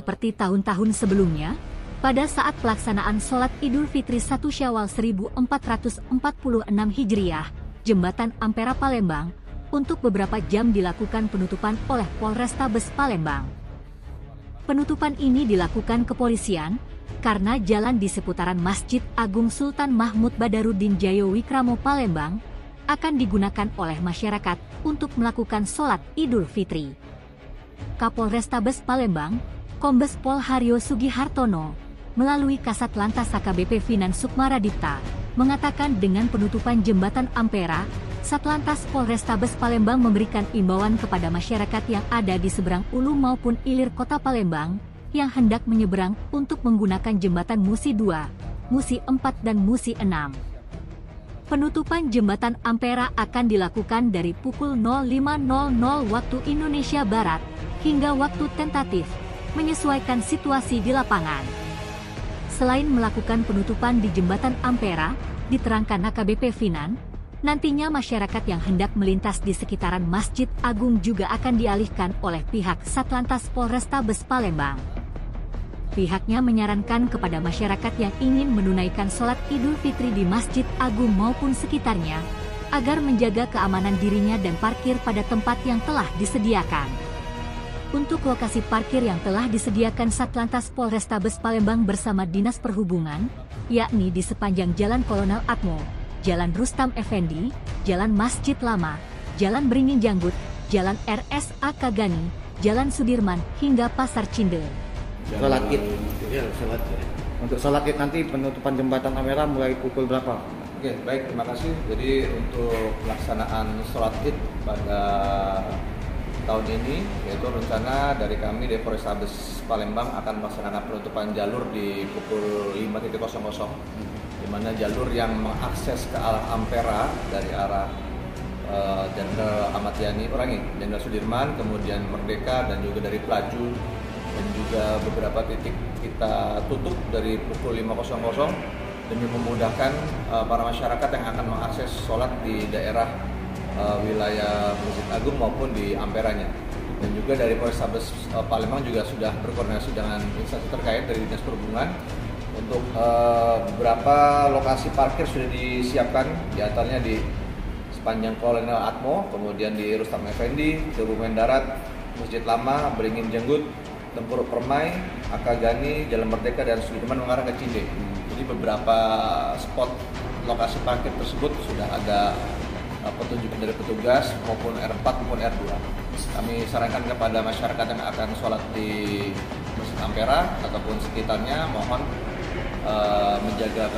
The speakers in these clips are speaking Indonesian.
seperti tahun-tahun sebelumnya, pada saat pelaksanaan sholat Idul Fitri 1 Syawal 1446 Hijriah, Jembatan Ampera Palembang, untuk beberapa jam dilakukan penutupan oleh Polrestabes Palembang. Penutupan ini dilakukan kepolisian, karena jalan di seputaran Masjid Agung Sultan Mahmud Badarudin Jayawikramo Palembang, akan digunakan oleh masyarakat untuk melakukan sholat Idul Fitri. Kapolrestabes Palembang, Kombes Pol Haryo Sugihartono, melalui Kasat Lantas AKBP Finan Sukmaradipta, mengatakan dengan penutupan Jembatan Ampera, Satlantas Polrestabes Palembang memberikan imbauan kepada masyarakat yang ada di seberang ulu maupun ilir kota Palembang, yang hendak menyeberang untuk menggunakan Jembatan Musi 2, Musi 4 dan Musi 6. Penutupan Jembatan Ampera akan dilakukan dari pukul 05.00 waktu Indonesia Barat, hingga waktu tentatif, menyesuaikan situasi di lapangan. Selain melakukan penutupan di Jembatan Ampera, diterangkan AKBP Finan, nantinya masyarakat yang hendak melintas di sekitaran Masjid Agung juga akan dialihkan oleh pihak Satlantas Polrestabes Palembang. Pihaknya menyarankan kepada masyarakat yang ingin menunaikan sholat Idul Fitri di Masjid Agung maupun sekitarnya, agar menjaga keamanan dirinya dan parkir pada tempat yang telah disediakan. Untuk lokasi parkir yang telah disediakan Satlantas Polrestabes Palembang bersama Dinas Perhubungan, yakni di sepanjang Jalan Kolonel Atmo, Jalan Rustam Effendi, Jalan Masjid Lama, Jalan Beringin Janggut, Jalan RSA Kagani, Jalan Sudirman, hingga Pasar Cinde. Sholat Id. Ya, sholat Id. Untuk sholat Id nanti penutupan Jembatan Ampera mulai pukul berapa? Oke, baik, terima kasih. Jadi untuk pelaksanaan sholat Id pada tahun ini, yaitu rencana dari kami dari Polrestabes Palembang akan melaksanakan penutupan jalur di pukul 5.00, di mana jalur yang mengakses ke arah Ampera dari arah Jenderal Ahmad Yani, Jenderal Sudirman, kemudian Merdeka, dan juga dari Pelaju, dan juga beberapa titik kita tutup dari pukul 5.00 demi memudahkan para masyarakat yang akan mengakses sholat di daerah wilayah Masjid Agung maupun di Amperanya. Dan juga dari Polrestabes Palembang juga sudah berkoordinasi dengan instansi terkait dari Dinas Perhubungan untuk beberapa lokasi parkir sudah disiapkan, di antaranya di sepanjang Kolonel Atmo, kemudian di Rustam Effendi, Kebumen Darat, Masjid Lama, Beringin Janggut, Tempuruk Permai, Akagani, Jalan Merdeka, dan Sudirman mengarah ke Cinde. Jadi beberapa spot lokasi parkir tersebut sudah ada petunjuk dari petugas maupun R4 maupun R2. Kami sarankan kepada masyarakat yang akan sholat di Masjid Ampera ataupun sekitarnya, mohon menjaga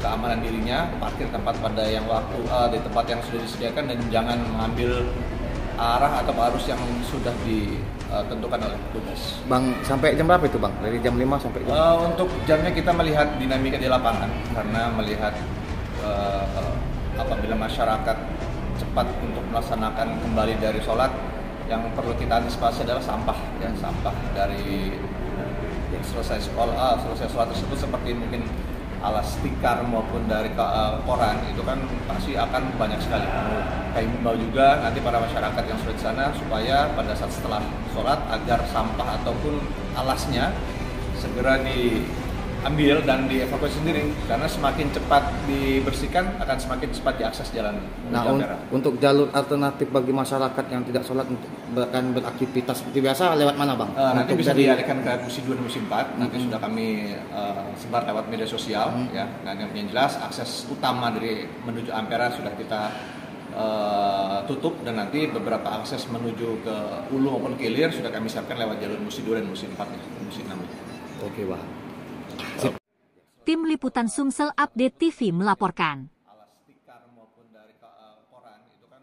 keamanan dirinya, parkir tempat pada yang waktu di tempat yang sudah disediakan, dan jangan mengambil arah atau arus yang sudah ditentukan oleh petugas. Bang, sampai jam berapa itu Bang? Dari jam 5 sampai jam? Untuk jamnya kita melihat dinamika di lapangan, karena melihat apabila masyarakat cepat untuk melaksanakan kembali dari sholat, yang perlu kita antisipasi adalah sampah, ya, sampah dari selesai sholat tersebut, seperti mungkin alas tikar maupun dari koran, itu kan pasti akan banyak sekali. Kami himbau juga nanti para masyarakat yang sudah di sana supaya pada saat setelah sholat agar sampah ataupun alasnya segera diambil dan dievakuasi sendiri, karena semakin cepat dibersihkan akan semakin cepat diakses jalan. Nah, untuk jalur alternatif bagi masyarakat yang tidak sholat untuk beraktivitas seperti biasa lewat mana Bang? Nanti bisa dialihkan ke Musi 2 dan Musi 4. Nanti sudah kami sebar lewat media sosial, ya. Dan yang jelas akses utama dari menuju Ampera sudah kita tutup, dan nanti beberapa akses menuju ke Ulu maupun ke Ilir sudah kami siapkan lewat jalur Musi 2 dan Musi 4 ya, Musi 6. Oke, Bang. Tim Liputan Sumsel Update TV melaporkan. Alas tikar maupun dari koran itu kan